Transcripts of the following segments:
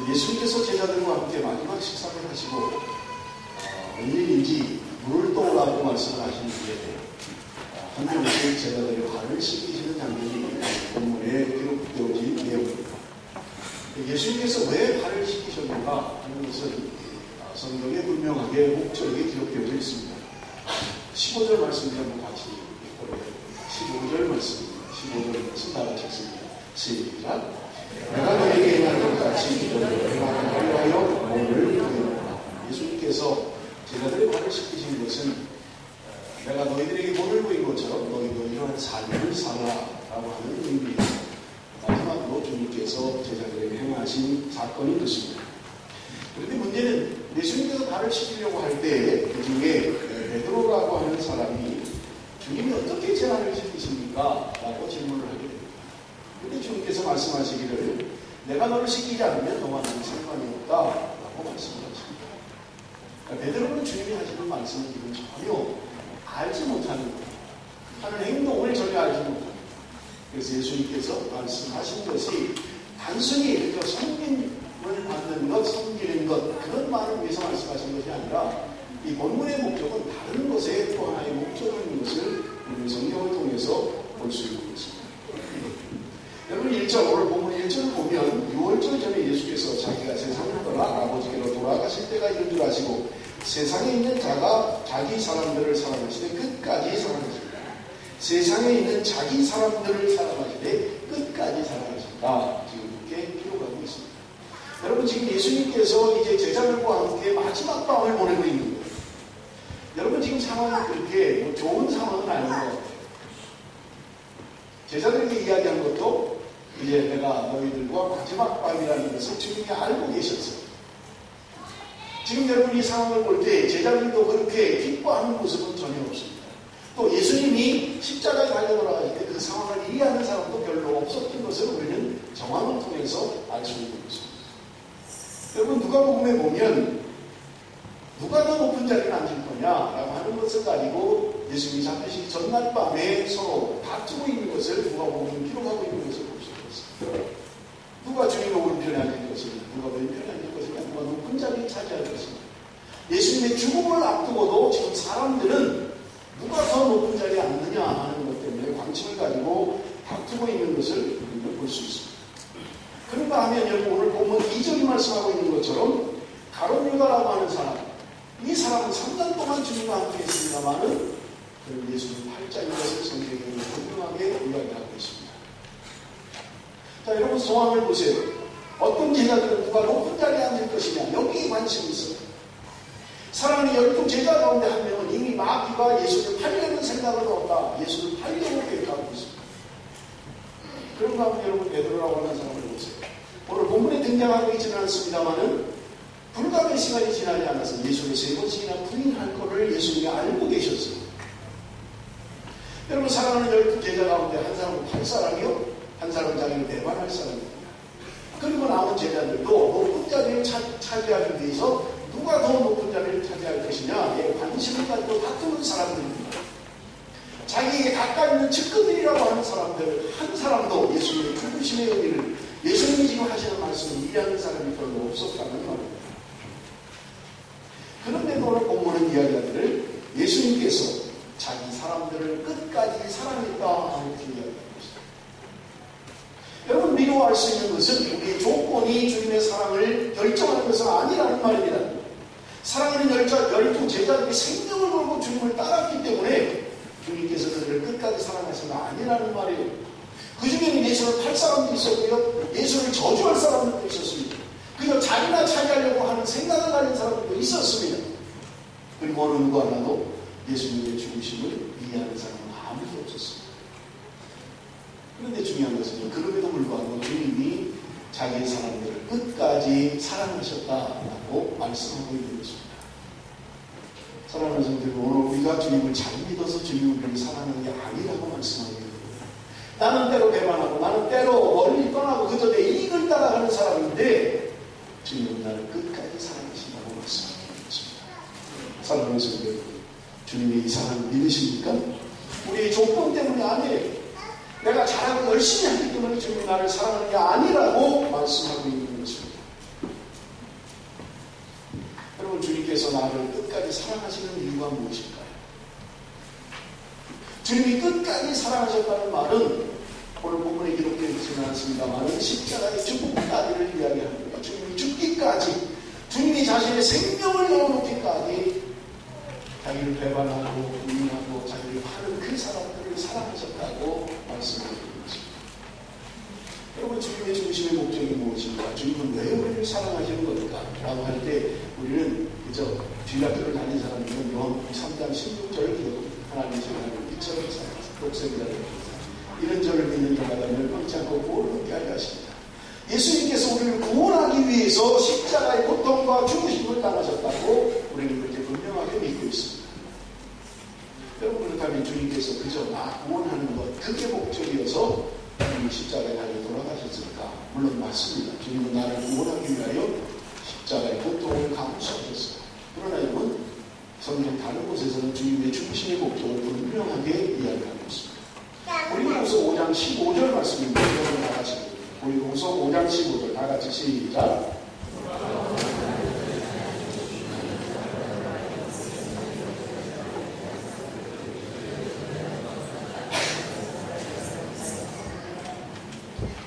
예수님께서 제자들과 함께 마지막 식사를 하시고 웬일인지 물을 떠오라고 말씀을 하신 뒤에 한 명씩 제자들의 발을 씻기시는 장면이 본문에 기록되어진 내용입니다. 예수님께서 왜 발을 씻기셨는가 하는 것은 성경에 분명하게 목적이 기록되어 있습니다. 15절 말씀을 한번 같이 읽어보겠습니다. 15절 말씀입니다. 15절 말씀 다 같이 읽습니다. 시작. 내가 너에게 행한 것 같이 너희도 행하기 위하여 몸을 보이노라. 예수님께서 제자들의 발을 씻기신 것은 내가 너희들에게 본을 보인 것처럼 너희도 이러한 삶을 살아라고 하는 의미입니다. 마지막으로 주님께서 제자들에게 행하신 사건인 것입니다. 그런데 문제는 예수님께서 발을 씻기려고 할 때 그 중에 베드로라고 하는 사람이 주님이 어떻게 제 발을 씻기십니까? 라고 질문을 하게 됩니다. 그런데 주님께서 말씀하시기를 내가 너를 씻기지 않으면 너와 나는 상관이 없다 라고 말씀하십니다. 그러니까 베드로는 주님이 하시는 말씀을 지금 전혀 알지 못하는 거예요. 하는 행동을 전혀 알지 못합니다. 그래서 예수님께서 말씀하신 것이 단순히 성김을 받는 것, 섬기는 것 그런 말을 위해서 말씀하신 것이 아니라 이 본문의 목적은 다른 것에 또 하나의 목적이 있는 것을 오늘 성경을 통해서 볼 수 있는 것입니다. 여러분 1절, 오늘 본문 1절을 보면 6월절 전에 예수께서 자기가 세상을 떠나 아버지께로 돌아가실 때가 이런 줄 아시고 세상에 있는 자가 자기 사람들을 사랑하시되 끝까지 사랑하신다. 세상에 있는 자기 사람들을 사랑하시되 끝까지 사랑하신다. 지금 이렇게 기록하고 있습니다. 여러분 지금 예수님께서 이제 제자들과 함께 마지막 밤을 보내고 있는 거예요. 여러분 지금 상황이 그렇게 좋은 상황은 아닌 것 같아요. 제자들에게 이야기한 것도 이제 내가 너희들과 마지막 밤이라는 것을 주님이 알고 계셨어요. 지금 여러분 이 상황을 볼 때 제자들도 그렇게 기뻐하는 모습은 전혀 없습니다. 또 예수님이 십자가에 달려 돌아가실 때 그 상황을 이해하는 사람도 별로 없었던 것을 우리는 정황을 통해서 알 수 있는 것입니다. 여러분 누가복음에 보면 누가 더 높은 자리를 앉을 거냐라고 하는 것을 가지고 예수님이 잡히시기 전날 밤에 서로 다투고 있는 것을 누가복음에 기록하고 있는 것을 볼 수 있습니다. 누가 주님의 오른편에 앉을 것이냐, 누가 왼편에 앉을 것이냐, 누가 높은 자리를 차지할 것이냐. 예수님의 죽음을 앞두고도 지금 사람들은 누가 더 높은 자리에 앉느냐 하는 것 때문에 관심을 가지고 다투고 있는 것을 볼 수 있습니다. 그런가 하면 여러분 오늘 보면 2절이 말씀하고 있는 것처럼 가룟 유다라고 하는 사람, 이 사람은 3년 동안 주님과 함께 했습니다만은 예수님 팔자인 것을 성경에 분명하게 이야기하고 있습니다. 자, 여러분 상황을 보세요. 어떤 제자들은 누가 높은 자리에 앉을 것이냐 여기에 관심이 있어요. 사랑하는 12 제자 가운데 한 명은 이미 마귀가 예수를 팔려는 생각을 넣었다. 예수를 팔려고 계획하고 있습니다. 그런가 하면 여러분 베드로라고 하는 사람을 보세요. 오늘 본문에 등장하고 있지는 않습니다만은 불과 몇 시간이 지나지 않아서 예수를 3번씩이나 부인할 것을 예수님이 알고 계셨어요. 여러분 사랑하는 12 제자 가운데 한 사람은 팔 사람이요, 한 사람은 자기를 배반할 사람입니다. 그리고 남은 제자들도 높은 자리를 차지하기 위해서 누가 더 높은 자리를 차지할 것이냐에 관심을 가지고 다투는 사람들입니다. 자기에게 가까이 있는 측근들이라고 하는 사람들 한 사람도 예수님의 죽으심의 의미를 예수님이 지금 하시는 말씀을 이해하는 사람이 별로 없었다는 말입니다. 그런데도 오늘 본문은 이야기하기를 예수님께서 자기 사람들을 끝까지 사랑했다 하는 이야기합니다. 여러분 우리가 알 수 있는 것은 우리의 조건이 주님의 사랑을 결정하는 것은 아니라는 말입니다. 사랑하는 12 제자들이 생명을 걸고 주님을 따랐기 때문에 주님께서 그들을 끝까지 사랑하신 거 아니라는 말이에요. 그 중에는 예수를 팔 사람도 있었고요, 예수를 저주할 사람들도 있었습니다. 그저 자기나 차지하려고 하는 생각을 가진 사람들도 있었습니다. 그리고 어느 누구 하나도 예수님의 죽으심을 이해하는 사람은 아무도 없었습니다. 그런데 중요한 것은 그럼에도 불구하고 주님이 자기의 사람들을 끝까지 사랑하셨다라고 말씀하고 있는 것입니다. 사랑하는 성도들, 오늘 우리가 주님을 잘 믿어서 주님이 우리를 사랑하는 게 아니라고 말씀하고 있는 거예요. 나는 때로 배반하고 나는 때로 멀리 떠나고 그저 내 이익을 따라가는 사람인데 주님은 나를 끝까지 사랑하신다고 말씀하고 있는 것입니다. 사랑하는 성도들, 주님의 이 사랑을 믿으십니까? 우리의 조건 때문이 아니에요. 내가 잘하고 열심히 하기 때문에 주님이 나를 사랑하는 게 아니라고 말씀하고 있는 것입니다. 나를 끝까지 사랑하시는 이유가 무엇일까요? 주님이 끝까지 사랑하셨다는 말은 오늘 본문에 기록되어 있지는 않습니다만 십자가의 죽음까지를 이야기합니다. 주님이 죽기까지, 주님이 자신의 생명을 내어놓기까지 자기를 배반하고 부인하고 자기를 파는 그 사람들을 사랑하셨다고 말씀하고 있습니다. 여러분, 주님의 중심의 목적이 무엇인가? 주님은 왜 우리를 사랑하시는 것일까? 라고 할 때 우리는 그저 주일학교를 다닌 사람들은 요한복음 3장 16절을 기록, 하나님의 생각을 이처럼 독생자를 이런 절을 믿는 자가 멸망치 않고 구원을 얻게 하려 하십니다. 예수님께서 우리를 구원하기 위해서 십자가의 고통과 죽으심을 당하셨다고 우리는 그렇게 분명하게 믿고 있습니다. 여러분, 그렇다면 주님께서 그저 나 구원하는 것, 그게 목적이어서 주님이 십자가에 달려 돌아가셨을까? 물론 맞습니다. 주님은 나를 구원하기 위하여 십자가의 고통을 감수하셨어요. 그러나 여러분, 성경 다른 곳에서는 주님의 중심의 목적을 분명하게 이야기하고 있습니다. 고린도후서 5장 15절 말씀입니다. 여러분 다 같이 고린도후서 5장 15절 다 같이 시작.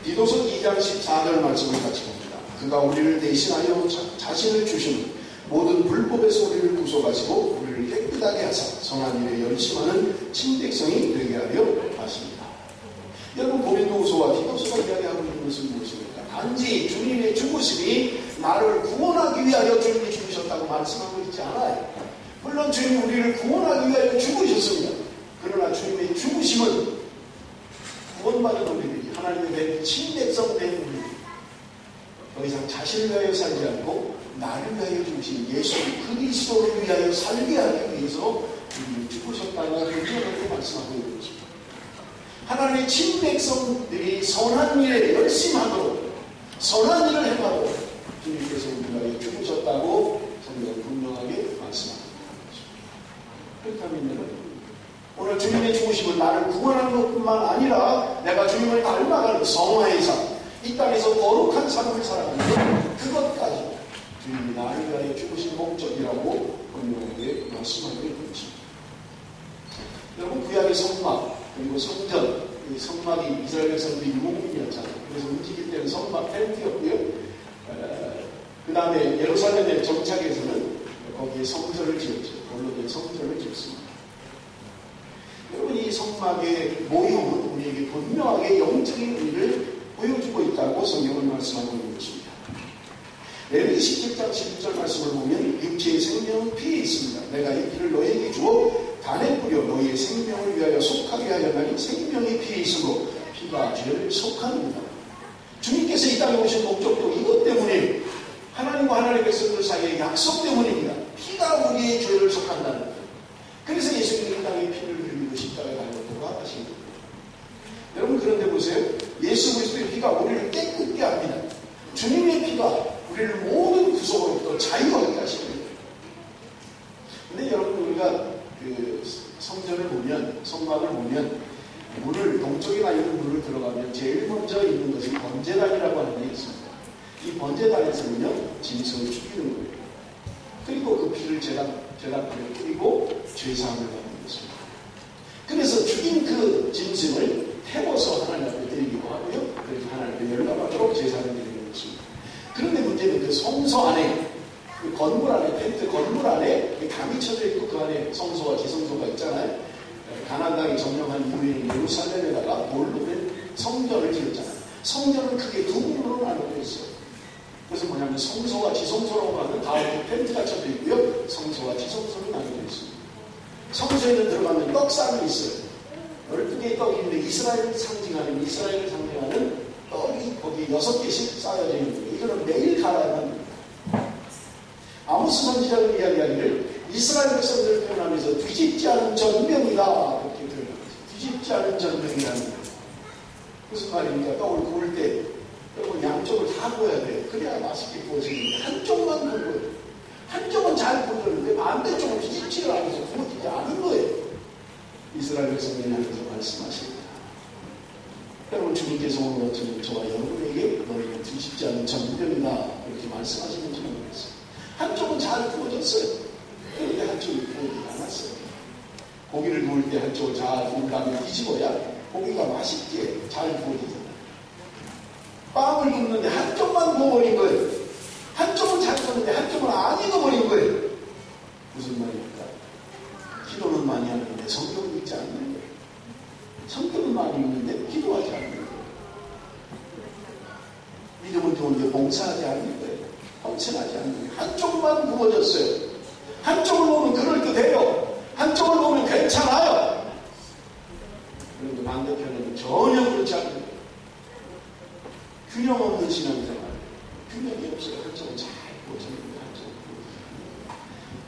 디도서 2장 14절 말씀을 같이 봅니다. 그가 우리를 대신하여 자신을 주시는 모든 불법에서 우리를 구속하시고 우리를 깨끗하게 하사 선한 일에 열심하는 친백성이 되게 하려 하십니다. 여러분, 고린도후서와 디도서가 이야기하고 있는 것은 무엇입니까? 단지 주님의 죽으심이 나를 구원하기 위하여 주님이 죽으셨다고 말씀하고 있지 않아요. 물론 주님이 우리를 구원하기 위하여 죽으셨습니다. 그러나 주님의 죽으심은 구원받은 우리들이, 하나님의 친백성 된 우리들이 더 이상 자신을 위하여 살지 않고 나를 위하여 주신 예수 그리스도를 위하여 살게 하기 위해서 우리를 죽으셨다고 분명하게 말씀하고 있는 것입니다. 하나님의 친백성들이 선한 일에 열심하도록, 선한 일을 행하도록 주님께서 우리를 위하여 죽으셨다고 성경은 분명하게 말씀하고 있는 것입니다. 그렇다면 여러분, 오늘 주님의 죽으심은 나를 구원하는 것뿐만 아니라 내가 주님을 닮아가는 성화의 삶, 이 땅에서 거룩한 삶을 살아가는 그것까지 주님이 나를 위하여 죽으신 목적이라고 분명하게 말씀하고 있는 것입니다. 여러분, 구약의 성막 그리고 성전, 이 성막이 이스라엘 백성들이 유목민이었잖아요. 그래서 움직일 때는 성막 텐트였고요. 그 다음에 예루살렘에 정착해서는 거기에 성전을 지었죠. 돌로 된 성전을 지었습니다. 여러분, 이 성막의 모형은 우리에게 분명하게 영적인 의미를 보여주고 있다고 성경은 말씀하고 있는 것입니다. 레위기 17장 11절 말씀을 보면 육체의 생명은 피에 있습니다. 내가 이 피를 너희에게 주어 단에 뿌려 너희의 생명을 위하여 속하게 하려니 생명이 피에 있으므로 피가 죄를 속하느니라. 주님께서 이 땅에 오신 목적도 이것 때문에 하나님과 하나님의 백성들 사이의 약속 때문입니다. 피가 우리의 죄를 속한다는 거예요. 그래서 예수님이 이 땅에 피를 흘리고 십자가에 달려 돌아가신 겁니다. 여러분, 그런데 보세요. 예수 그리스도의 피가 우리를 깨끗게 합니다. 주님의 피가 우리를 모든 구속으로부터 자유하게 하시는 거예요. 근데 여러분, 우리가 그 성전을 보면, 성막을 보면 문을, 동쪽이나 이런 문을 들어가면 제일 먼저 있는 것이 번제단이라고 하는 게 있습니다. 이 번제단에서는요, 짐승을 죽이는 거예요. 그리고 그 피를 제단불에 뿌리고 죄사함을 받는 것입니다. 그래서 죽인 그 짐승을 태워서 하나님 앞에 드리기도 하고요. 그래서 하나님 앞에 열감하도록 제사를 드리는 것입니다. 그런데 문제는 그 성소 안에, 그 건물 안에, 텐트 건물 안에 강이 쳐져 있고 그 안에 성소와 지성소가 있잖아요. 가나안 땅이 점령한 이후에 예루살렘에다가 돌로 된 성전을 지었잖아요. 성전은 크게 두 부분으로 나눠져 있어요. 그래서 뭐냐면 성소와 지성소라고 하는 가운데 텐트가 쳐져 있고요. 성소와 지성소로 나눠져 있습니다. 성소에는 들어가면 떡상이 있어요. 12개의 떡이 있는데 이스라엘을 상징하는 떡이 거기 6개씩 쌓여져 있는 거예요. 이거는 매일 갈아야만 됩니다. 아모스 선지자가 이야기하기를 이스라엘 백성들을 표현하면서 뒤집지 않은 전병이다 그렇게 표현합니다. 뒤집지 않은 전병이라는 거예요. 무슨 말입니까? 떡을 구울 때 여러분 양쪽을 다 구워야 돼요. 그래야 맛있게 구워지는데 한쪽만 구운 거예요. 한쪽은 잘 구워졌는데 반대쪽은 뒤집지를 않아서 구워지지 않은 거예요. 이스라엘 백성들이 하면서 말씀하십니다. 여러분, 주님께서 오늘 어쩌면 저와 여러분에게 너희는 뒤집지 않은 전병이다 이렇게 말씀하시는지 모르겠어요. 한쪽은 잘 구워졌어요. 한쪽이 구워지지 않았어요. 고기를 구울 때 한쪽을 잘 구운 다음에 뒤집어야 고기가 맛있게 잘 구워지잖아요. 빵을 굽는데 한쪽만 구워버린 거예요. 한쪽은 잘 구웠는데 한쪽은 안 익어버린 거예요. 무슨 말입니까? 기도는 많이 하는데 성경은 읽지 않는 거예요. 성경은 많이 읽는데 기도하지 않는 거예요. 믿음은 좋은데 봉사하지 않는 거예요. 헌신하지 않는 거예요. 한쪽만 구워졌어요. 한쪽을 보면 그럴 듯해요. 한쪽을 보면 괜찮아요. 그런데 반대편은 전혀 그렇지 않는 거예요. 균형 없는 신앙생활. 균형이 없어요. 한쪽은 잘 구워졌는데 한쪽은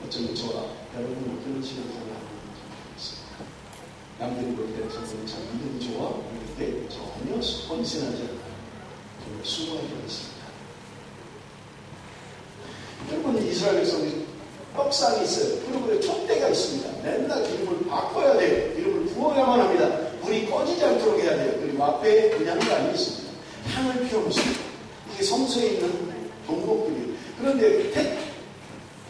어쩌면 저와 여러분은 그런 신앙생활을 하는 줄 있습니다. 남들이 볼 때 저는 참 믿음이 좋아 그런데 전혀 헌신하지 않아요. 정말 수고하게 있습니다. 여러분 이스라엘 백성이 떡상이 있어요. 그리고 촛대가 있습니다. 맨날 기름을 바꿔야 돼요. 기름을 부어야만 합니다. 불이 꺼지지 않도록 해야 돼요. 그리고 앞에 분향관이 있습니다. 향을 피워놓습니다. 이게 성소에 있는 동목들이에요. 그런데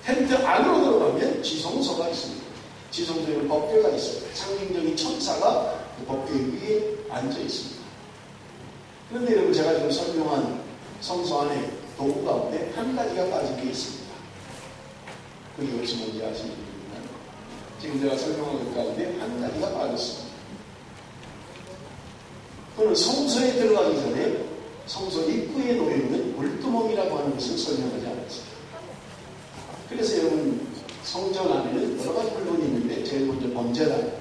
텐트 안으로 들어가면 지성소가 있습니다. 지성소에는 법궤가 있어요. 상징적인 천사가 그 법궤 위에 앉아 있습니다. 그런데 여러분 제가 지금 설명한 성소 안에 도구 가운데 한 가지가 빠진 게 있습니다. 그게 어디서 뭔지 아시는 분이나요? 지금 제가 설명한 것 가운데 한 가지가 빠졌습니다. 그는 성소에 들어가기 전에 성소 입구에 놓여있는 물두멍이라고 하는 것을 설명하지 않았습니다. 그래서 여러분 성전 안에는 여러 가지 물건이 있는데 제일 먼저 번제단,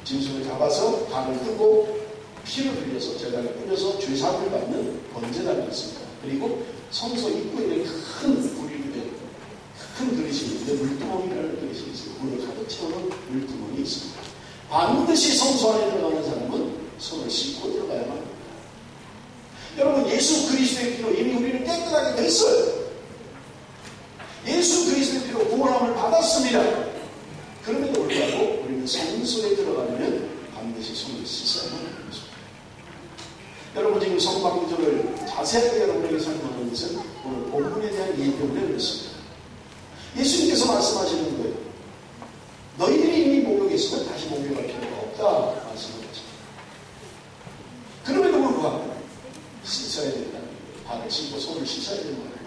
짐승을 잡아서 각을 뜨고 피를 흘려서 제단에 뿌려서 죄사함을 받는 번제단이 있습니다. 그리고 성소 입구에 큰 불이 큰 그릇이 있는데 물두멍이라는 그릇이 있어요. 물을 가득 채우는 물두멍이 있습니다. 반드시 성소 안에 들어가는 사람은 손을 씻고 들어가야만 합니다. 여러분 예수 그리스도의 피로 이미 우리를 깨끗하게 됐어요. 예수 그리스도의 피로 구원함을 받았습니다. 그럼에도 불구하고 우리는 성소에 들어가려면 반드시 손을 씻어야만 하는 것입니다. 여러분 지금 성막구절을 자세하게 여러분에게 설명하는 것은 오늘 본문에 대한 이해 때문에 그렇습니다. 예수님께서 말씀하시는 거예요. 너희들이 이미 목욕했으면 다시 목욕할 필요가 없다 말씀하셨죠. 그럼에도 불구하고 씻어야 된다는 거예요. 발을 씻고 손을 씻어야 된다는 거예요.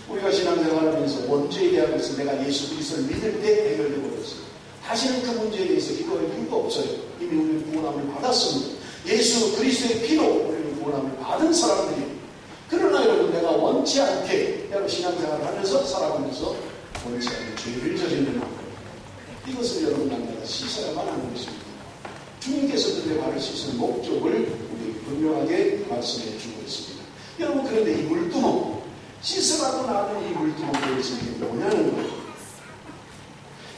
우리가 신앙생활을 하면서 원죄에 대한 것은 내가 예수 그리스도를 믿을 때 해결되어 버렸어요. 다시는 그 문제에 대해서 기도할 이유가 없어요. 이미 우리는 구원함을 받았습니다. 예수 그리스도의 피로 우리는 구원함을 받은 사람들이. 그러나 여러분 내가 원치 않게 여러분 신앙생활을 하면서 살아가면서 원치 않게 죄를 저지르는 거예요. 이것을 여러분 남자가 씻어야만 하는 것입니다. 주님께서도 내 발을 씻을 목적을 우리에게 분명하게 말씀해 주고 있습니다. 여러분 그런데 이 물두멍 씻으라고 나는 이 물두멍을 이게 뭐냐는 거예요.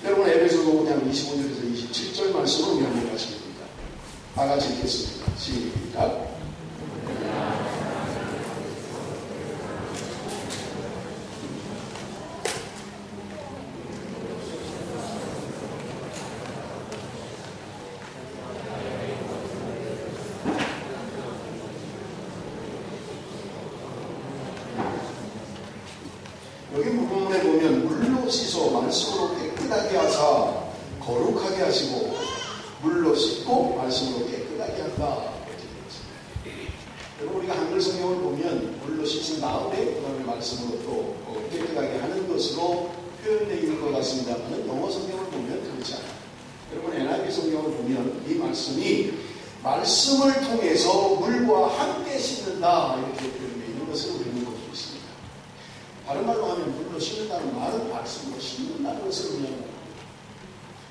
여러분 에베소서 5장 25절에서 27절 말씀으로 명령하십니다. 다 같이 읽겠습니다. 시작. 여기 부분에 보면 물로 씻어 말씀으로 깨끗하게 하사 거룩하게 하시고 물로 씻고 말씀으로 깨끗하게 한다. 여러분 우리가 한글 성경을 보면 물로 씻은 다음에 그 다음에 말씀으로 또 깨끗하게 하는 것으로 표현되어 있는 것 같습니다만 영어 성경을 보면 그렇지 않아요. 여러분 NIV 성경을 보면 이 말씀이 말씀을 통해서 물과 함께 씻는다 이렇게 표현되어 있는 것을 우리는 볼 수 있습니다. 다른 말로 하면 물로 씻는다는 말은 말씀으로 씻는다는 것을 의미합니다.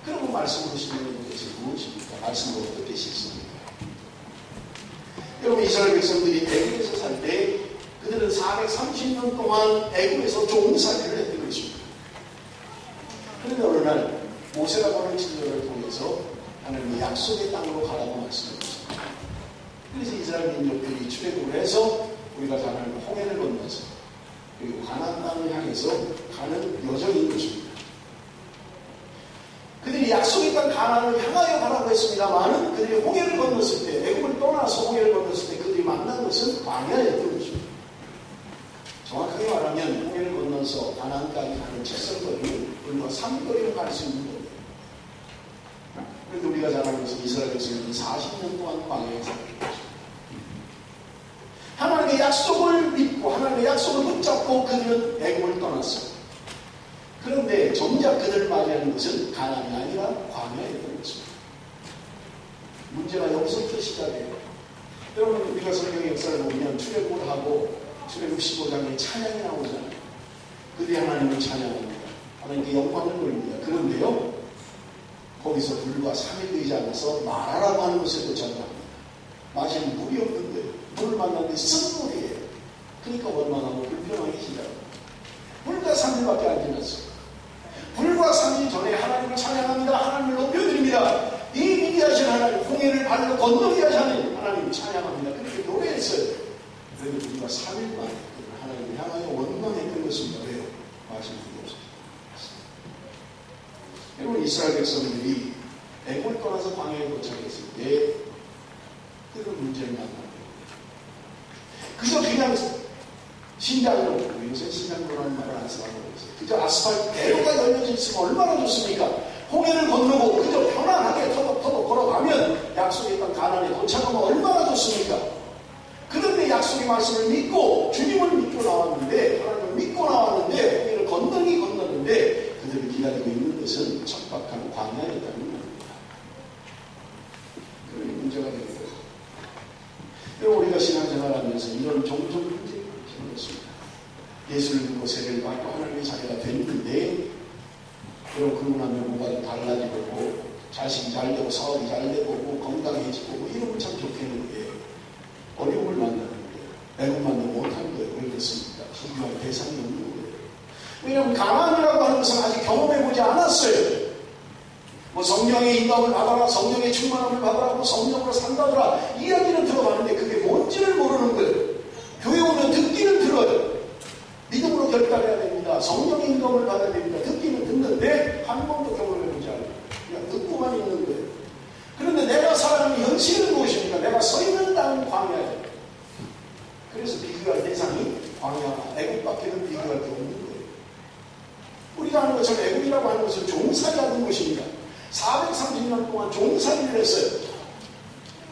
그러면 말씀으로 씻는 것이 무엇입니까? 말씀으로 어떻게 씻습니까? 여러분 이스라엘 백성들이 애굽에서 살 때 그들은 430년 동안 애굽에서 종살이를 했던 것입니다. 그런데 어느 날 모세라고 하는 친구를 통해서 하나님의 약속의 땅으로 가라고 말씀하셨습니다. 그래서 이스라엘 민족들이 출애굽을 해서 우리가 잘 아는 홍해를 건너서 그리고 가나안 땅을 향해서 가는 여정인 것입니다. 그들이 약속의 땅 가나안을 향하여 가라고 했습니다만 그들이 홍해를 건넜을 때 애굽을 떠나서 홍해를 건넜을 때 그들이 만난 것은 광야였던 것입니다. 정확하게 말하면 홍해를 건너서 가나안까지 가는 직선거리는 불과 3거리로 갈 수 있는 거예요. 그런데 우리가 잘 알고 있는 이스라엘 백성은 40년 동안 광야에 살았던 거죠. 하나님의 약속을 믿고 하나님의 약속을 붙잡고 그들은 애굽을 떠났어요. 그런데 정작 그들을 맞이하는 것은 가나안이 아니라 광야였던 것입니다. 문제가 여기서부터 시작해요. 여러분, 우리가 성경의 역사를 보면 출애굽을 하고 출애굽 15장에 찬양이 나오잖아요. 그들이 하나님을 찬양합니다. 하나님께 영광을 돌립니다. 그런데요, 거기서 불과 3일 되지 않아서 마라라고 하는 곳에 도착합니다. 마실 물이 없는 거예요. 물을 만났는데 쓴 물이에요. 그러니까 원망하고 불평하기 시작합니다. 불과 3일밖에 안 지났어요. 불과 3일 전에 하나님을 찬양합니다. 하나님을 높여드립니다. 이 위대하신 하나님, 홍해를 발로 건너게 하시는 하나님을 찬양합니다. 그렇게 노래했어요. 그런데 불과 3일 만에 하나님을 향하여 원망했던 것입니다. 왜요? 마실 물이 없어요. 여러분, 이스라엘 백성들이 애굽을 떠나서 광야에 도착했을 때 그런 문제를 만납니다. 그저 그냥 신장으로, 요새 신장으로라는 말을 안 쓰라고 그랬어요. 그저 아스팔트 대로가 열려져 있으면 얼마나 좋습니까? 홍해를 건너고 그저 편안하게 터벅터벅 걸어가면 약속의 땅 가나안에 도착하면 얼마나 좋습니까? 그런데 약속의 말씀을 믿고 주님을 믿고 나왔는데, 하나님을 믿고 나왔는데, 홍해를 건너는데 그들을 기다리고 있는 것은 척박한 광야였다는 겁니다. 그런 문제가 되는 거예요. 여러분, 우리가 신앙생활하면서 이런 종종 문제를 겪었습니다. 예수를 믿고 세례를 받고 하나님의 자녀가 됐는데, 여러분, 그러고 나면 뭐가 달라지고 자식이 잘 되고 사업이 잘 되고 건강해지고 이러면 참 좋겠는데 어려움을 만나는데 애굽 만나 못하는 거예요. 왜 그렇습니까? 비교할 대상이 없는 거예요. 왜냐하면 가나안이라고 하는 것은 아직 경험해보지 않았어요. 뭐 성령의 인도함을 받아라, 성령의 충만함을 받아라, 뭐 성령으로 산다더라 이야기는 들어봤는데 그게 뭔지를 모르는 거예요. 교회 오면 듣기는 들어요. 믿음으로 결단해야 됩니다. 성령의 인도함을 받아야 됩니다. 듣기는 듣는데 한 번도 경험해보지 않아요. 그냥 듣고만 있는 거예요. 그런데 내가 살아가는 현실은 무엇입니까? 내가 서 있는 땅은 광야예요. 그래서 비교할 대상이 광야와 애굽밖에는 비교할 게 없는 거예요. 우리가 하는 것처럼 애굽이라고 하는 것은 종살이 하는 것입니다. 430년 동안 종살이를 했어요.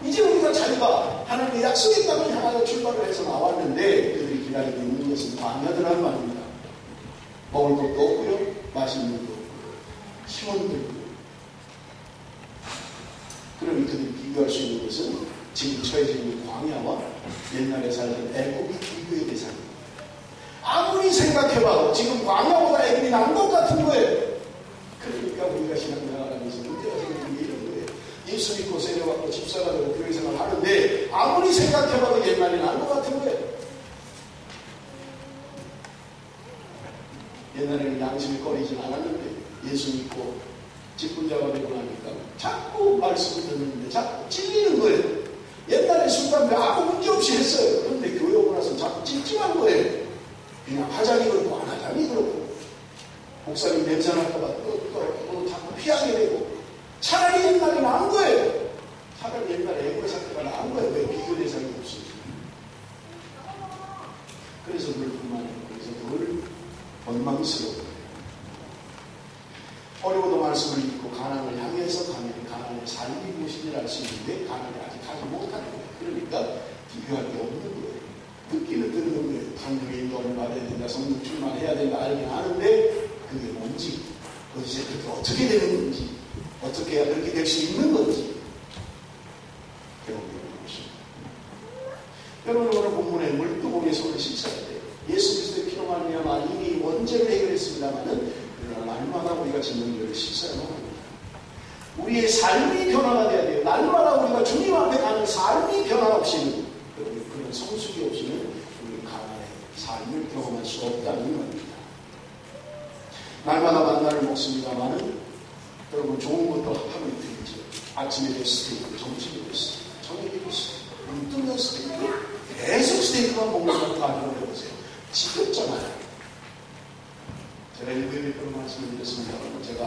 이제 우리가 자기가 하나님의 약속의 땅을 향하여 출발을 해서 나왔는데 그들이 기다리고 있는 것은 광야더란 말입니다. 먹을 것도 없고요, 맛있는 것도 없고요, 시원도 없고요. 그러니 그들이 비교할 수 있는 것은 지금 처해져 있는 광야와 옛날에 살던 애굽이 비교의 대상입니다. 아무리 생각해봐도 지금 광야보다 애굽이 난 것 같은 거예요. 그러니까 우리가 신앙생활하면서 문제가 생기는 게 이런 거예요. 예수 믿고 세례받고 집사가 되고 교회 생활을 하는데 아무리 생각해봐도 옛날이 난 것 같은 거예요. 옛날에는 양심이 꺼리진 않았는데 예수 믿고 직분자가 되고 나니까 자꾸 말씀을 듣는데 자꾸 찔리는 거예요. 옛날에 술, 담배 아무 문제 없이 했어요. 그런데 교회 오고 나서 자꾸 찝찝한 거예요. 그냥 하자니 그렇고 안 하자니 그렇고 목사님 냄새 날까봐 또 자꾸 피하게 되고 차라리 옛날이 나은 거예요. 차라리 옛날에 애고의 사태가 나은 거예요. 왜 비교 대상이 없으니까. 그래서 늘 불만이고 그래서 늘 원망스러워요. 어려워도 말씀을 믿고 가나안을 향해서 가면 가나안의 삶이 무엇인지 알 수 있는데 가나안을 아직 가지 못하는 거예요. 그러니까 비교할 게 없는 거예요. 듣기는 듣는 거예요. 하나님의 인도함을 받아야 된다, 성령 충만해야 된다 알긴 아는데 그게 뭔지, 그것이 그렇게 어떻게 되는 건지, 어떻게 해야 그렇게 될 수 있는 건지 배워보는 것입니다. 여러분, 오늘 본문에 물두멍에 손을 씻어야 돼요. 예수 그리스도의 피로 말미암아 이미 원죄를 해결했습니다마는 그러나 날마다 우리가 짓는 죄를 씻어야만 합니다. 우리의 삶이 변화가 돼야 돼요. 날마다 우리가 주님 앞에 가는 삶이 변화 없이는, 그런 성숙이 없이는 우리 가나안의 삶을 경험할 수 없다는 겁니다. 날마다 만나를 먹습니다마는 여러분 좋은 것도 하루 이틀이죠. 아침에도 스테이크, 점심에도 스테이크, 저녁에도 스테이크, 눈 뜨면 스테이크, 계속 스테이크만 먹는 걸 가지고 해보세요. 지겹잖아요. 제가 일부에 몇 번 말씀을 드렸습니다. 제가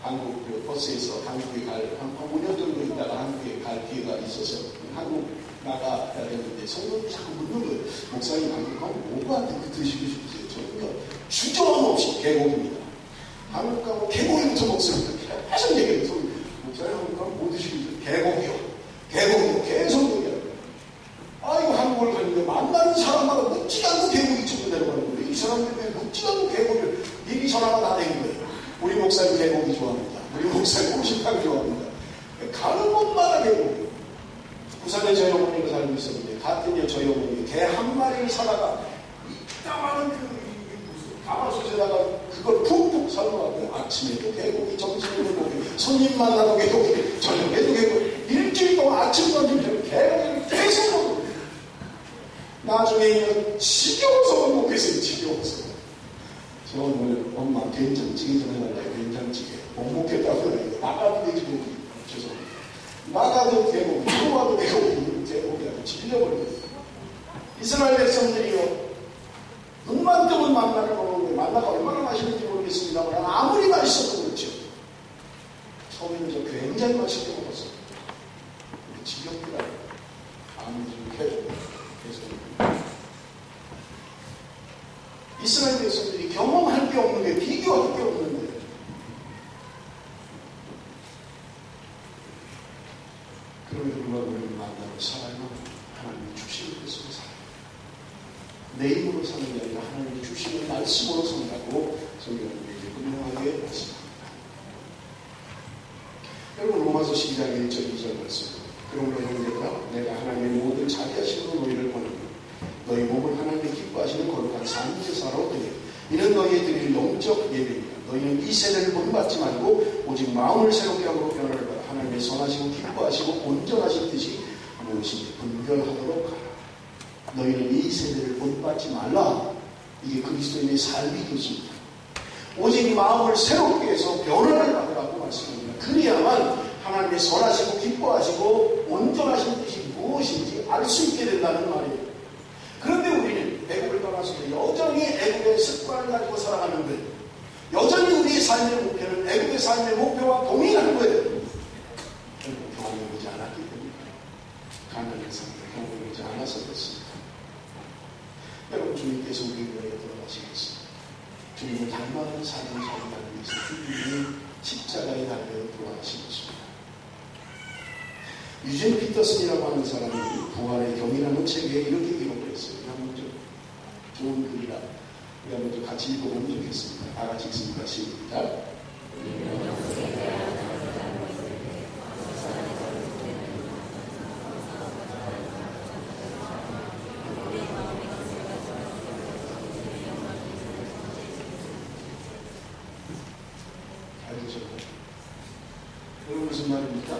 한국 버스에서 한국에 한 5년 정도 있다가 한국에 갈 기회가 있어서 한국 나가야 되는데 성도들이 자꾸 묻는 거예요. 목사님 한국 가면 뭐가 드시고 싶으세요? 저는요 주저함 없이 계곡입니다. 한국하고 개고기부터 먹습니다. 계속 얘기해요. 목사님 한국하고 뭐 드시겠어요? 개고기요. 개고기요. 계속 얘기해요. 이거 한국을 갔는데 만나는 사람마다 묻지 않고 개고기 치고 내려가는 거예요. 이 사람들이 왜 묻지 않고 개고기를 미리 전화가 다 된 거예요. 우리 목사님 개고기 좋아합니다. 우리 목사님 호식탕 좋아합니다. 가는 곳마다 개고기. 부산에 저희 어머니가 살고 있었는데 같은 저희 어머니가 개 한 마리를 사다가 이따만한 가마솥에다가 그걸 푹푹 삶아갖고 아침에도 개고기, 점심에도 고기, 손님 만나도 개고기, 저녁에도 개고기, 일주일 동안 아침 점심 개고기를 계속 먹어요. 나중에 지겨워서 못 먹겠어요. 지겨워서. 저 오늘 엄마 된장찌개 좀 해달라. 된장찌개 못 먹겠다고 해요. 나가도 돼지고기. 죄송합니다. 나가도 개고기, 들어와도 개고기, 개고기하고 질려버려요. 이스라엘 백성들이요, 눈만 뜨면 만나를 먹는데 만나가 얼마나 맛있는지 모르겠습니다만 아무리 맛있어도 그렇죠. 처음에는 저 굉장히 맛있게 먹었어요. 지겹더라고요. 아무리 좀 해주고 계속. 이스라엘 백성들이 경험할 게 없는 게 비교할 게 없는데 그럼에도 불구하고 우리는 만나로 살아요. 하나님이 주시는 것으로 살아요. 내 힘으로 사는 게 아니라 하나님이 주시는 말씀으로 산다고 성경은 우리에게 분명하게 말씀합니다. 여러분 로마서 12장 1절 2절 말씀. 그러므로 형제들아 내가 하나님의 모든 자비하심으로 너희를 권하노니 너희 몸을 하나님의 기뻐하시는 거룩한 산제사로 드려. 이는 너희의 드릴 영적 예배입니다. 너희는 이 세대를 본받지 말고 오직 마음을 새롭게 함으로 변화를 받아 하나님의 선하시고 기뻐하시고 온전하신 뜻이 무엇인지 분별하도록 하라. 너희는 이 세대를 본받지 말라. 이게 그리스도인의 삶이 되십니다. 오직 마음을 새롭게 해서 변화를 받으라고 말씀합니다. 그래야만 하나님의 선하시고 기뻐하시고 온전하신 뜻이 무엇인지 알 수 있게 된다는 말이에요. 그런데 우리는 애국을 떠나서도 여전히 애국의 습관을 가지고 살아가는데 여전히 우리의 삶의 목표는 애국의 삶의 목표와 동일한 거예요. 결국 경험해보지 않았기 때문에 가난한 삶을 경험해보지 않아서 그렇습니다. 여러분 주님께서 우리 교회에 돌아가시겠습니다. 주님을 닮아가는 삶을 살아가는 것은 주님이 십자가에 달려 돌아가신 것입니다. 유진 피터슨이라고 하는 사람이 부활의 경이라는 책에 이렇게 기록을 했어요. 한번 좀 좋은 글이라 우리 한번 좀 같이 읽어보면 좋겠습니다. 다 같이 읽습니다. 시작. 여러분 무슨 말입니까?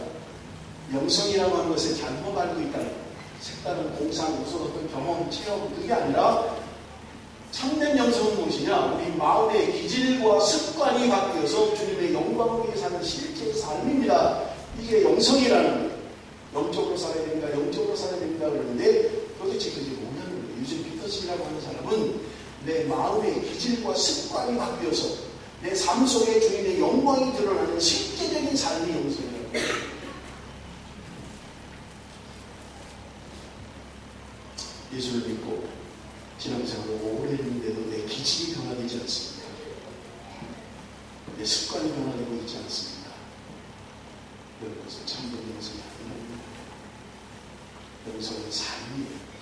영성이라고 하는 것을 잘못 알고 있다는 거예요. 색다른 공상, 무슨 어떤 경험, 체험 그게 아니라 참된 영성은 무엇이냐? 우리 마음의 기질과 습관이 바뀌어서 주님의 영광을 위해 사는 실제 삶입니다. 이게 영성이라는 거예요. 영적으로 살아야 됩니다. 영적으로 살아야 됩니다. 그러는데 도대체 그게 뭐냐는 거예요. 유진 피터슨이라고 하는 사람은 내 마음의 기질과 습관이 바뀌어서 내 삶 속에 주님의 영광이 드러나는 실제적인 삶이 영성이라는 거예요. 예수를 믿고 신앙생활을 오래 했는데도 내 기질이 변화되지 않습니다. 내 습관이 변화되고 있지 않습니다. 이런 것은 참된 영성이 아닙니다. 영성은 삶이에요.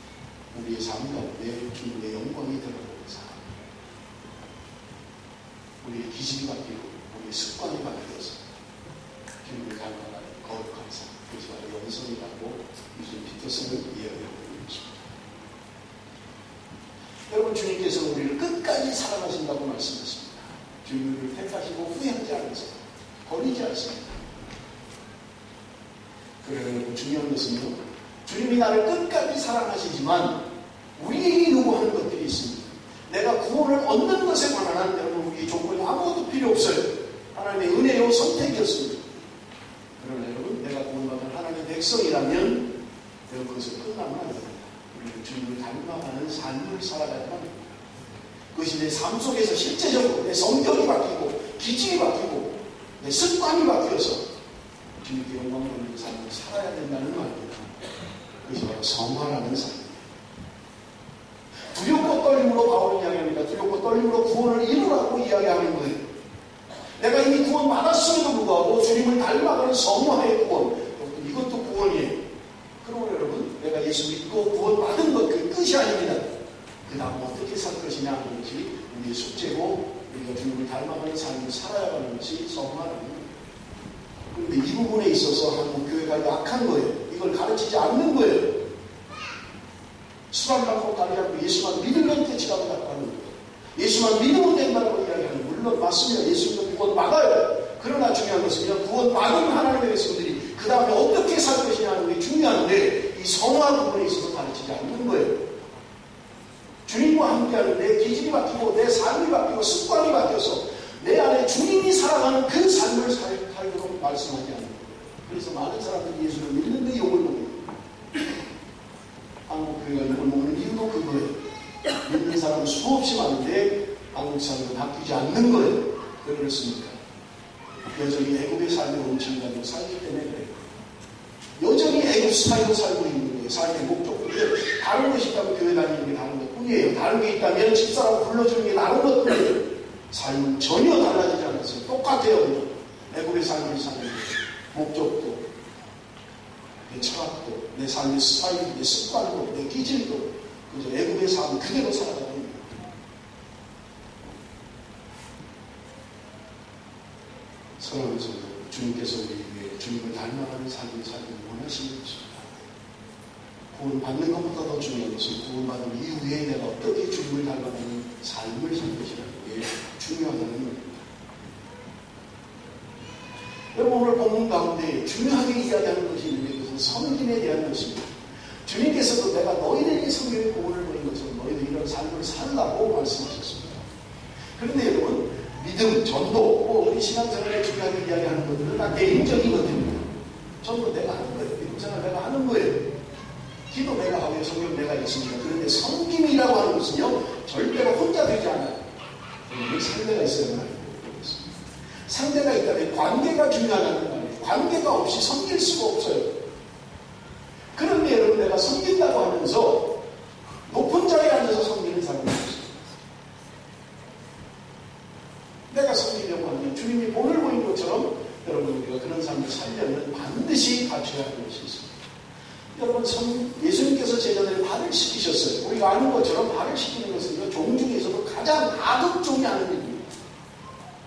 우리의 삶 가운데 주님의 영광이 드러나는 삶. 우리의 기질이 바뀌고 우리의 습관이 바뀌어서 주님을 닮아가는 거룩한 삶. 그것이 바로 영성이라고 유진 피터슨을 이야기하고 있는 것입니다. 여러분 주님께서는 우리를 끝까지 사랑하신다고 말씀하십니다. 주님을 택하시고 후회하지 않으세요. 버리지 않습니다. 그러면 중요한 것은요. 주님이 나를 끝까지 사랑하시지만 우리에게 요구하는 것들이 있습니다. 내가 구원을 얻는 것에 관한 여러분 우리 조건이 아무것도 필요 없어요. 하나님의 은혜요 선택이었습니다. 그러나 여러분 내가 구원받은 하나님의 백성이라면 여러분 그것을 끝나면 안 됩니다. 우리는 주님을 닮아가는 삶을 살아가야 합니다. 그것이 내 삶 속에서 실제적으로 내 성격이 바뀌고 기질이 바뀌고 내 습관이 바뀌어서 주님께 영광 돌리는 삶을 살아야 된다는 말입니다. 그것이 바로 성화라는 삶입니다. 두렵고 떨림으로 바울은 이야기합니다. 두렵고 떨림으로 구원을 이루라고 이야기하는 거예요. 내가 이미 구원 받았음에도 불구하고 주님을 닮아가는 성화의 구원, 이것도 구원이에요. 그러므로 여러분, 내가 예수 믿고 구원 받은 것 그 끝이 아닙니다. 그 다음 어떻게 살 것이냐 하는 것이 우리의 숙제고, 우리가 주님을 닮아가는 삶을 살아야 하는 것이 성화라는 겁니다. 그런데 이 부분에 있어서 한국 교회가 약한 거예요. 이걸 가르치지 않는 거예요. 수학하고 다르지 않고 예수만 믿으면 끝이라고 하는 거예요. 예수만 믿으면 된다고 이야기하는, 물론 맞습니다. 예수 믿으면 구원 받아요. 그러나 중요한 것은 구원 받은 하나님의 백성들이 그 다음에 어떻게 살 것이냐 하는 게 중요한데, 이 성화 부분에 있어서 가르치지 않는 거예요. 주님과 함께하는 내 기질이 바뀌고 내 삶이 바뀌고 습관이 바뀌어서 내 안에 주님이 살아가는 그 삶을 살도록 말씀하지 않는 거예요. 그래서 많은 사람들이 예수를 믿는데 욕을 먹어요. 한국 교회가 욕을 먹는 이유도 그거예요. 믿는 사람은 수없이 많은데 한국 사람은 바뀌지 않는 거예요. 왜 그렇습니까? 여전히 애국의 삶의 원칙을 가지고 살기 때문에 그래요. 여전히 애국 스타일로 살고 있는 거예요. 삶의 목적도 다른 것이 있다면 교회 다니는 게 다른 것뿐이에요. 다른 게 있다면 집사라고 불러주는 게 다른 것뿐이에요. 삶은 전혀 달라지지 않았어요. 똑같아요. 그냥. 애국의 삶을 사는 목적도, 내 철학도, 내 삶의 스타일도, 내 습관도, 내 기질도, 그저 애국의 삶을 그대로 살아가는 거예요. 사랑하는 성도, 주님께서 우리에게 주님을 닮아가는 삶을 살기 원하시는 것입니다. 구원받는 것보다 더 중요한 것은 구원받은 이후에 내가 어떻게 주님을 닮아가는 삶을 살 것이라는 게 중요하다는 겁니다. 여러분, 오늘 본문 가운데 중요하게 이야기하는 것이 있는데 그것은 섬김에 대한 것입니다. 주님께서도 내가 너희들에게 섬김의 구원을 보인 것처럼 너희들 이런 삶을 살라고 말씀하셨습니다. 그런데 여러분, 믿음, 전도, 우리 신앙생활에 중요하게 이야기하는 것들은 다 개인적인 것들입니다. 전도 내가 하는 거예요. 믿음생활 내가 하는 거예요. 기도 내가 하고요. 성경 내가 있습니다. 그런데 섬김이라고 하는 것은요, 절대로 혼자 되지 않아요. 상대가 있어야만 하는 거겠습니다. 상대가 있다면 관계가 중요하다는 말이에요. 관계가 없이 섬길 수가 없어요. 그런데 여러분, 내가 섬긴다고 하면서 높은 자리에 앉아서 섬기는 사람이 없어요. 내가 섬기려고 하면 주님이 본을 보인 것처럼 여러분, 우리가 그런 삶을 살려면 반드시 갖춰야 하는 것이 있습니다. 여러분, 예수님께서 제자들의 발을 씻기셨어요. 우리가 아는 것처럼 발을 씻기는 것은 종 중에서도 가장 가급종이 하는 일입니다.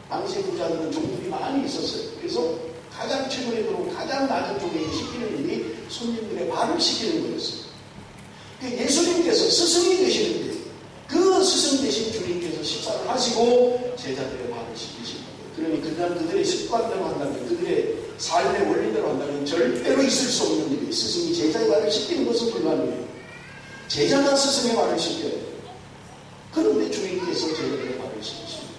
당시 부자들은 종들이 많이 있었어요. 그래서 가장 최근에 들어온 가장 낮은 종에게 씻기는 일이 손님들의 발을 씻기는 거였어요. 예수님께서 스승이 되시는데 그 스승 되신 주님께서 식사를 하시고 제자들의 발을 씻기신 거예요. 그러니 그냥 그들의 습관대로 한다면, 그들의 삶의 원리대로 한다면 절대로 있을 수 없는 일이에요. 스승이 제자의 발을 씻기는 것은 불가능해요. 제자가 스승의 발을 씻겨야 돼요. 그런데 주님께서 제자들의 발을 씻기십니다.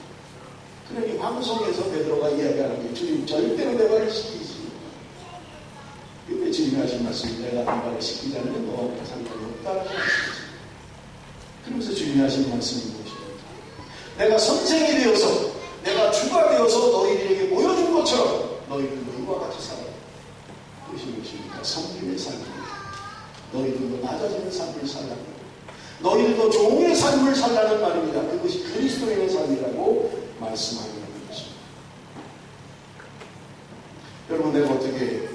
그러니 방송에서 베드로가 이야기하는 게 주님 절대로 내 발을 씻기지. 근데 주님이 하신 말씀이 내가 네 발을 씻기지 않으면 너와 상관이 없다는 말씀이죠. 그러면서 주님이 하신 말씀이 무엇입니까? 내가 선생이 되어서, 내가 주가 되어서 너희들에게 보여준 것처럼 너희들도 이와 같이 살아라. 그것이 무엇입니까? 섬김의 삶입니다. 너희들도 낮아지는 삶을 살라는 겁니다. 너희들도 종의 삶을 살라는 말입니다. 그것이 그리스도인의 삶이라고 말씀하는 것입니다. 여러분, 내가 어떻게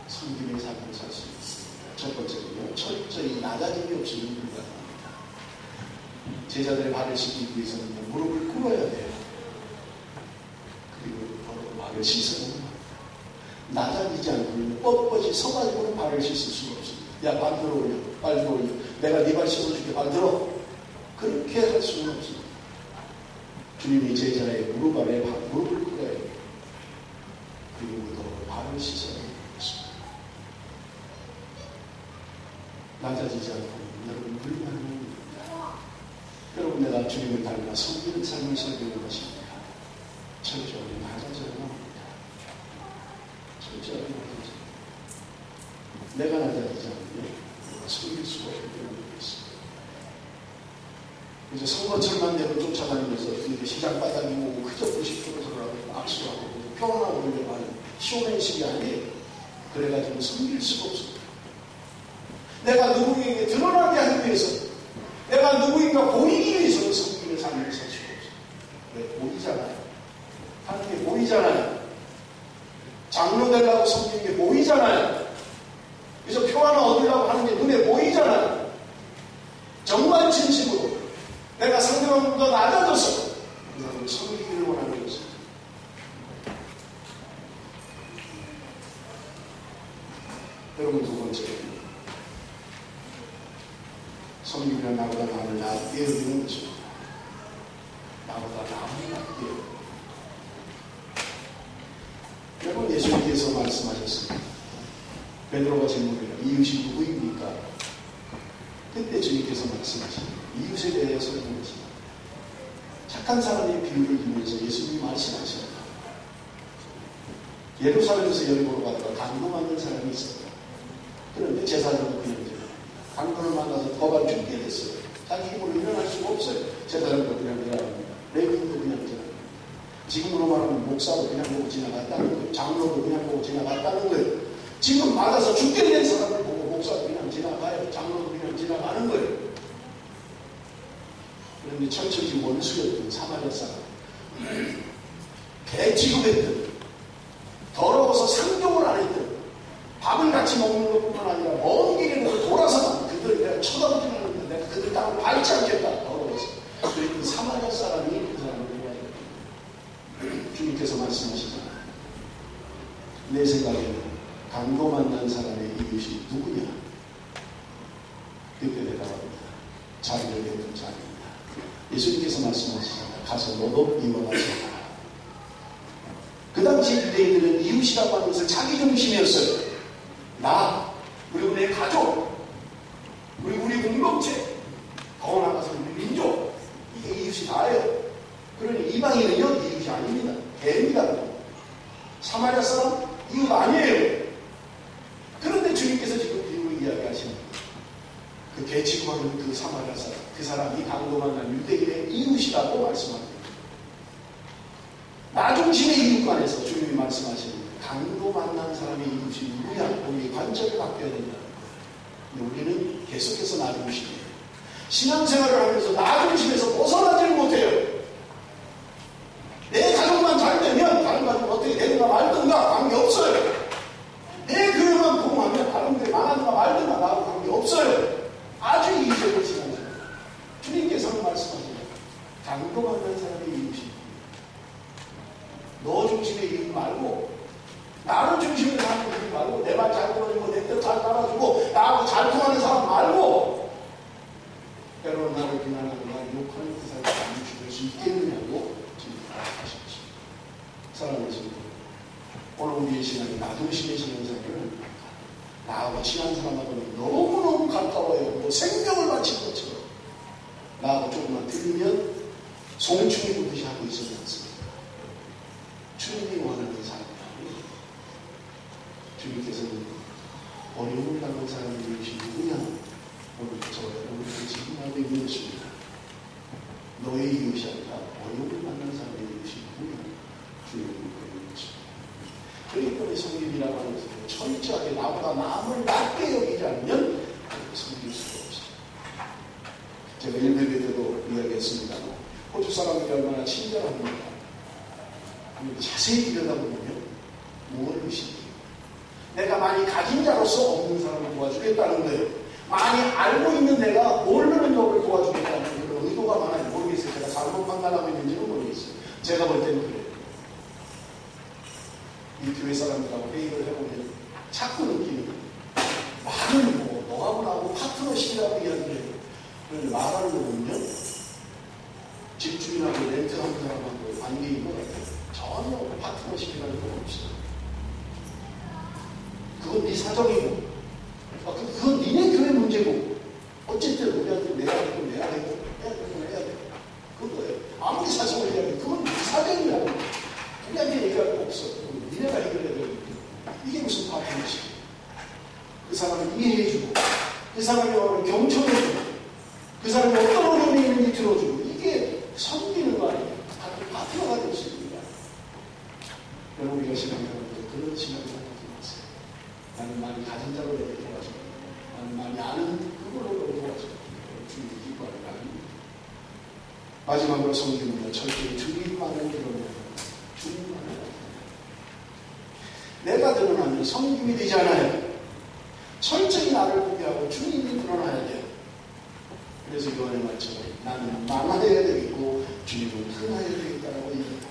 섬김의 삶을 살 수 있습니까? 첫 번째는요, 철저히 낮아짐이 없으면 불가능합니다. 제자들의 발을 씻기 위해서는 무릎을 꿇어야 돼요. 그리고 발을 씻어야 합니다. 낮아지지 않고 뻣뻣이 서가지고는 발을 씻을 수가 없습니다. 야, 발 들어 올려. 발 들어 올려. 내가 네 발 씻어줄게. 발 들어. 그렇게 할 수는 없습니다. 주님이 제자의 무릎 아래 무릎을 꿇어야 돼요. 그리고부터 발을 씻어야 되는 것입니다. 낮아지지 않고 여러분 불가능합니다. 여러분, 내가 주님을 닮아 섬기는 삶을 살기는 것입니다. 철저하게 낮아져야 합니다. 철저하게 낮아져야 합니다. 내가 낮아지지 않으면 내가 섬길 수가 없기 때문에 그렇습니다. 이제 선거철만 되면 쫓아다니면서 시장 바닥이 오고 그저 90%를 하고 악수하고 평안하고 그러려고 하는 쇼맨식이 아니에요. 그래가지고 섬길 수가 없습니다. 내가 누구에게 드러나게 하기 위해서, 내가 누구인가 보이기 위해서는 섬김의 삶을 살 수가 없어요. 왜? 보이잖아요. 하나님의 무한 진심으로 내가 상대방보다 낮아져서 그 사람을 섬기기를 원하는 것입니다. 여러분, 두 번째, 섬기면 나보다 남을 낮게 여기는 것입니다. 나보다 남을 낮게 여기는. 여러분, 예수님께서 말씀하셨습니다. 베드로가 질문해요. 이웃이 누구입니까? 그때 주님께서 말씀하십니다. 이웃에 대해 설명하십니다. 착한 사람의 비유를 들면서 예수님이 말씀하십니다. 예루살렘에서 여리고로 가다가 강도 맞는 사람이 있었다. 그런데 제사장도 그냥 강도를 만나서 거반 죽게 됐어요. 자기 힘으로 일어날 수가 없어요. 제사장도 그냥 일어납니다. 레위인도 그냥 일어납니다. 지금으로 말하면 목사도 그냥 보고 지나갔다는 거예요. 장로도 그냥 보고 지나갔다는 거예요. 지금 맞아서 죽게 된 사람을 보고 목사도 그냥 지나가요. 장로도 그냥 지나가는 거예요. 그런데 천천히 원수였던 사마리아 사람, 개 취급했던, 더러워서 상종을 안 했던, 밥을 같이 먹는 것뿐만 아니라 먼 길에 돌아서만 그들을 내가 쳐다보지 않는다. 내가 그들 땅을 밟지 않겠다. 더러워서. 그랬던 사마리아 사람이 그 사람을 보아요. 주님께서 말씀하시잖아요. 내 생각에는 강도 만난 사람의 이웃이 누구냐? 그때 대답합니다. 자리를 내던 자리입니다. 예수님께서 말씀하시잖아요. 가서 너도 이와 같이 하라. 그 당시 유대인들은 이웃이라고 하는 것을 자기 중심이었어요. 나, 그리고 내 가족, 그리고 우리 공동체, 더 나아가서 우리 민족, 이게 이웃이 다예요. 그러니 이방인은요, 이웃이 아닙니다. 개입니다. 사마리아 사람 이웃 아니에요. 그런데 주님께서 지금 비유로 이야기하십니다. 그 개 취급하는 그 사마리아 사람, 그 사람이 강도 만난 유대인의 이웃이라고 말씀합니다. 나 중심의 이웃관에서 주님이 말씀하십니다. 강도 만난 사람의 이웃이 누구냐? 우리의 관점을 바뀌어야 된다. 근데 우리는 계속해서 나 중심이에요. 신앙생활을 하면서 나 중심에서 벗어나질 못해요. 내 가족만 잘 되면 다른 가족은 어떻게 되든가 말든가 관계없어요. 내 교회만 부흥하면 다른 교회 망하든가 말든가 나하고 관계없어요. 아주 이기적인 신앙생활. 주님께서는 말씀하시죠. 강도 만난 사람의 이웃이 너 중심의 이웃 말고 나를 중심으로 사는 이웃 말고 내 말 잘 들어주고 내 뜻 잘 따라주고 나하고 잘 통하는 사람 말고 때로는 나를 비난하고 나를 욕하는 그 사람을 나를 죽일 수 있겠느냐고 하십시오. 사랑하는 친구, 오늘 우리의 신앙이 나 중심의 신앙생활은 나하고 친한 사람하고는 너무너무 가까워요. 뭐 생명을 바친 것처럼 나하고 조금만 들으면 송충이 보듯이 하고 있지 않습니까? 주님이 원하는 사람이 주님께서는 어려움을 당한 사람이 누구냐? 오늘 저와 여러분들이 지금 하고 있는 것입니다. 너의 이웃이 아니라 어려움을 만난 사람의 이웃이 누구냐? 주님이 그러는 것입니다. 그러기 때문에 성경이라고 하는 것은 철저하게 나보다 남을 낮게 여기지 않으면 섬길 수가 없어요. 제가 일베베 때도 이야기했습니다. 호주 사람들이 얼마나 친절합니까? 자세히 들여다보면 무엇을 의식해요? 내가 많이 가진 자로서 없는 사람을 도와주겠다는 거예요. 많이 알고 있는 내가 모르는 너를 도와주겠다는 그런 의도가 많아요. 모르겠어요. 제가 잘못 판단하고 있는지는 모르겠어요. 제가 볼 때는 그래요. 이 교회 사람들하고 회의를 해보면 자꾸 느끼는 거예요. 말을 뭐 너하고 나하고 파트너십이라고 이야기해요. 그런데 말하는 거 보면 집주인하고 렌트하는 사람하고 관계인 것 같아요. 전혀 파트너십이라는 건 없어요. 그건 네 사정이고, 그건 니네 교회 문제고, 어쨌든 우리한테 내야 되고, 내야 되고, 해야 되고, 해야 되고, 그거예요. 아무리 사정을 얘기하면 그건 네 사정이야. 우리한테 얘기할 거 없어. 니네가 해결해야 되고. 이게 무슨 파트너십이에요? 그 사람을 이해해주고, 그 사람이 경청해주고, 그 사람이 어떤 어려움이 있는지 들어주고, 이게 섬기는 거 아니에요? 파트너가 될 수 있습니다. 여러분, 우리가 신앙생활 그런 신앙생활 하지 마세요. 나는 많이 가진 자로 내게 도와줘. 나는 많이 아는 그걸로 도와줘. 주님이 기뻐하는 거 아닙니다. 마지막으로 섬기는 철저히 주님만을 드러내는 주님만을 내가 드러나면 섬김이 되지 않아요. 철저히 나를 보게 하고 주님이 드러나야 돼요. 그래서 요한의 말처럼 나는 망하여야 되겠고 주님은 흥하여야 되겠다라고 얘기합니다.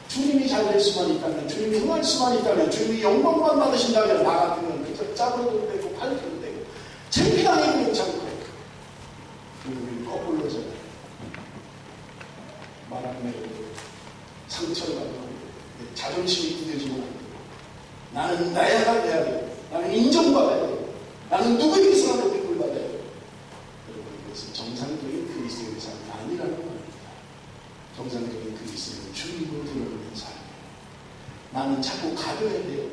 주님이 잘 될 수만 있다면, 주님이 흥할 수만 있다면, 주님이 영광만 받으신다면 나 같으면 그저 짭으로도 되고 팔려도 되고 창피당해도 괜찮고 우리는 거꾸로잖아요. 말 안 해도 상처를 받고 자존심이 굳어지고 나는 나야가 돼야 되고 나는 인정받아야 되고 나는 누구에게서라도 기쁨을 받아야 되고 여러분 이것은 정상적인 그리스도의 삶이 아니라는 말입니다. 정상적인 그리스도는 주님으로 드러내는 삶이에요. 나는 자꾸 가려야 돼요.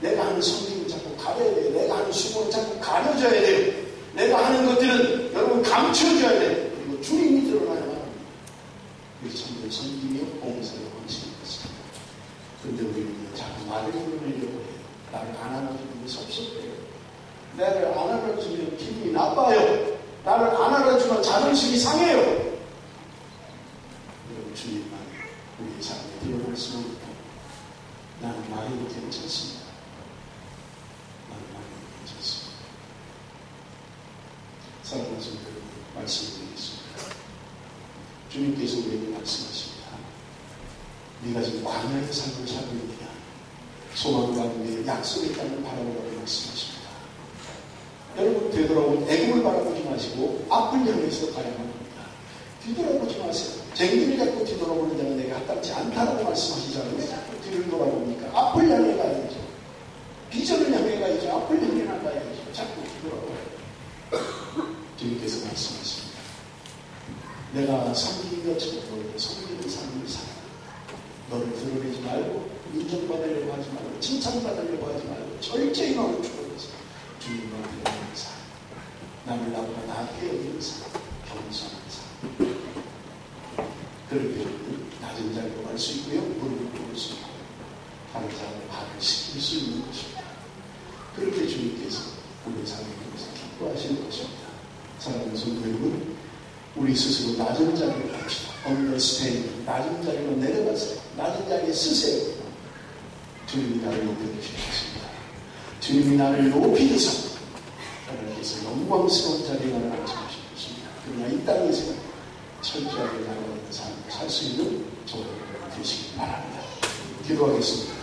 내가 하는 성경을 자꾸 가려야 돼요. 내가 하는 수고는 자꾸 가려져야 돼요. 내가 하는 것들은 여러분 감춰져야 돼요. 그리고 주님이 드러나야만 합니다. 그래서 참된 섬김이요 봉사요 헌신인 것입니다. 그런데 우리는 자꾸 나를 드러내려고 해요. 나를 안 안아주는 게 섭섭해요. 나를 안 안아주면 기분이 나빠요. 나를 안 안아주면 자존심이 상해요. 여러분 주님만 우리의 삶에 드러날 수는 있다. 나는 말해도 괜찮습니다. 나는 말해도 괜찮습니다. 사랑하는 성도 여러분, 말씀드리겠습니다. 주님께서 우리에게 말씀하십니다. 네가 지금 광야의 삶을 살고 있느냐? 소망 가운데 약속의 땅을 바라보라고 말씀하십니다. 여러분 되돌아온 애굽을 바라보지 마시고 앞을 향해서 가야만 합니다. 뒤돌아보지 마세요. 쟁기를 잡고 뒤돌아보는 자는 내가 합당치 않다라고 말씀하시잖아요. 왜 자꾸 뒤를 돌아봅니까? 앞을 향해 가야죠. 비전을 향해 가야죠. 앞을 향해 나가야죠. 자꾸 뒤돌아봐요. 주님께서 말씀하십니다. 내가 섬기는 것처럼 너희도 섬기는 삶을 살아. 너를 드러내지 말고 인정받으려고 하지 말고 칭찬받으려고 하지 말고 철저히 너를 추구해서 주님과 드러내는 삶. 남을 나보다 낫게 여기는 삶. 겸손한 삶. 그렇게 우리는 낮은 자리로 갈 수 있고요. 무릎을 꿇을 수 있고 다른 사람의 발을 씻길 수 있는 것입니다. 그렇게 주님께서 우리의 삶에 대해서 기뻐하시는 것입니다. 사랑하는 성도 여러분, 우리 스스로 낮은 자리로 갑시다. understand. 낮은 자리로 내려가세요. 낮은 자리에 쓰세요. 주님이 나를 높여주실 것입니다. 주님이 나를 높이 드셔 하나님께서 영광스러운 자리에 나를 앉혀주실 것입니다. 그러나 이 땅에서 철저하게 나가는 삶을 살 수 있는 저와 여러분 되시기 바랍니다. 기도하겠습니다.